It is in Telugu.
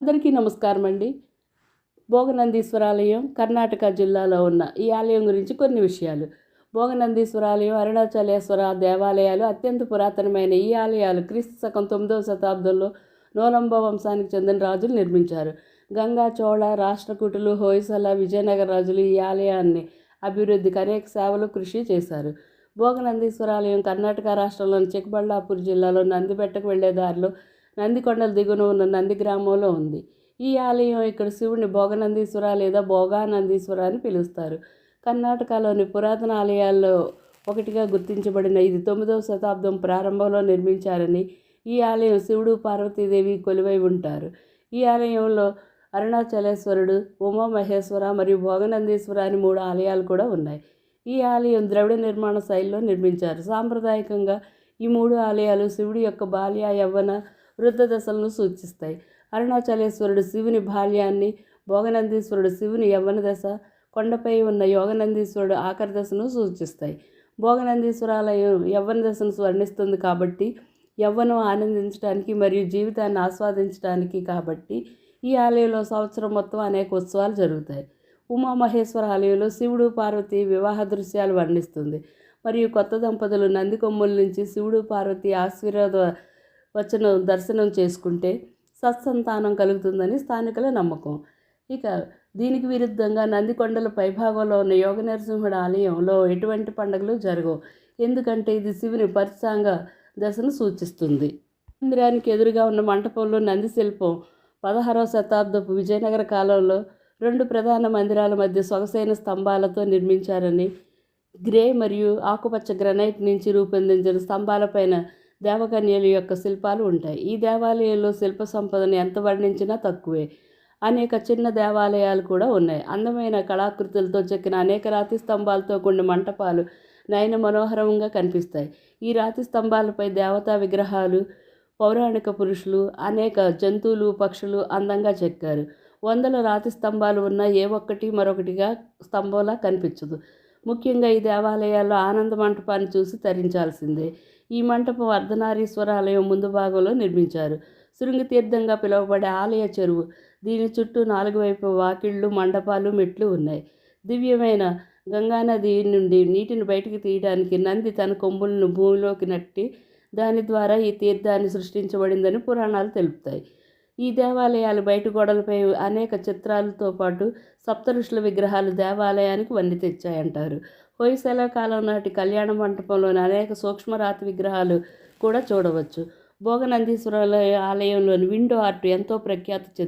అందరికీ నమస్కారం అండి. భోగనందీశ్వర ఆలయం కర్ణాటక జిల్లాలో ఉన్న ఈ ఆలయం గురించి కొన్ని విషయాలు. భోగనందీశ్వర ఆలయం, అరుణాచలేశ్వర దేవాలయాలు అత్యంత పురాతనమైన ఈ ఆలయాలు క్రీస్తు శకం 9వ శతాబ్దంలో నోలంబ వంశానికి చెందిన రాజులు నిర్మించారు. గంగా, చోళ, రాష్ట్రకూటులు, హోయసల, విజయనగర రాజులు ఈ ఆలయాన్ని అభివృద్ధికి అనేక సేవలు కృషి చేశారు. భోగనందీశ్వర ఆలయం కర్ణాటక రాష్ట్రంలోని చిక్కబళ్ళాపూర్ జిల్లాలో నందిబెట్టకు వెళ్లే దారిలో నందికొండల దిగువన ఉన్న నంది గ్రామంలో ఉంది. ఈ ఆలయం ఇక్కడ శివుని భోగనందీశ్వర లేదా భోగానందీశ్వర అని పిలుస్తారు. కర్ణాటకలోని పురాతన ఆలయాల్లో ఒకటిగా గుర్తించబడిన ఇది 9వ శతాబ్దం ప్రారంభంలో నిర్మించారని, ఈ ఆలయం శివుడు, పార్వతీదేవి కొలువై ఉంటారు. ఈ ఆలయంలో అరుణాచలేశ్వరుడు, ఉమామహేశ్వర మరియు భోగనందీశ్వర అని 3 ఆలయాలు కూడా ఉన్నాయి. ఈ ఆలయం ద్రవిడ నిర్మాణ శైలిలో నిర్మించారు. సాంప్రదాయకంగా ఈ 3 ఆలయాలు శివుడి యొక్క బాల్య, యవ్వన, వృద్ధ దశలను సూచిస్తాయి. అరుణాచలేశ్వరుడు శివుని బాల్యాన్ని, భోగనందీశ్వరుడు శివుని యవ్వన దశ, కొండపై ఉన్న యోగనందీశ్వరుడు ఆఖరి దశను సూచిస్తాయి. భోగనందీశ్వరాలయం యవ్వన దశను వర్ణిస్తుంది కాబట్టి, యవ్వనం ఆనందించడానికి మరియు జీవితాన్ని ఆస్వాదించడానికి కాబట్టి ఈ ఆలయంలో సంవత్సరం మొత్తం అనేక ఉత్సవాలు జరుగుతాయి. ఉమామహేశ్వర ఆలయంలో శివుడు, పార్వతి వివాహ దృశ్యాలు వర్ణిస్తుంది మరియు కొత్త దంపతులు నంది కొమ్ముల నుంచి శివుడు, పార్వతి ఆశీర్వాద దర్శనం చేసుకుంటే సత్సంతానం కలుగుతుందని స్థానికుల నమ్మకం. ఇక దీనికి విరుద్ధంగా నందికొండల పైభాగంలో ఉన్న యోగ నరసింహుడి ఆలయంలో ఎటువంటి పండుగలు జరగవు. ఎందుకంటే ఇది శివుని పరిచాంగ దశను సూచిస్తుంది. మందిరానికి ఎదురుగా ఉన్న మంటపంలో నంది శిల్పం 16వ శతాబ్దపు విజయనగర కాలంలో 2 ప్రధాన మందిరాల మధ్య సొగసైన స్తంభాలతో నిర్మించారని, గ్రే మరియు ఆకుపచ్చ గ్రనైట్ నుంచి రూపొందించిన స్తంభాలపైన దేవకన్యల యొక్క శిల్పాలు ఉంటాయి. ఈ దేవాలయంలో శిల్ప సంపదను ఎంత వర్ణించినా తక్కువే. అనేక చిన్న దేవాలయాలు కూడా ఉన్నాయి. అందమైన కళాకృతులతో చెక్కిన అనేక రాతి స్తంభాలతో కూడిన మంటపాలు నయన మనోహరంగా కనిపిస్తాయి. ఈ రాతి స్తంభాలపై దేవతా విగ్రహాలు, పౌరాణిక పురుషులు, అనేక జంతువులు, పక్షులు అందంగా చెక్కారు. వందల రాతి స్తంభాలు ఉన్న ఏ ఒక్కటి మరొకటిగా స్తంభంలా కనిపించదు. ముఖ్యంగా ఈ దేవాలయాల్లో ఆనంద మంటపాన్ని చూసి తరించాల్సిందే. ఈ మంటపం అర్ధనారీశ్వర ఆలయం ముందు భాగంలో నిర్మించారు. శృంగతీర్థంగా పిలువబడే ఆలయ చెరువు, దీని చుట్టూ 4 వైపు వాకిళ్ళు, మండపాలు, మెట్లు ఉన్నాయి. దివ్యమైన గంగానది నుండి నీటిని బయటికి తీయడానికి నంది తన కొమ్ములను భూమిలోకి నట్టి దాని ద్వారా ఈ తీర్థాన్ని సృష్టించబడిందని పురాణాలు తెలుపుతాయి. ఈ దేవాలయాలు బయట గోడలపై అనేక చిత్రాలతో పాటు సప్తఋషుల విగ్రహాలు దేవాలయానికి వన్నె తెచ్చాయంటారు. హొయసల కాలం నాటి కళ్యాణ మంటపంలోని అనేక సూక్ష్మరాతి విగ్రహాలు కూడా చూడవచ్చు. భోగనందీశ్వర ఆలయంలోని విండో ఆర్ట్ ఎంతో ప్రఖ్యాతి చెందింది.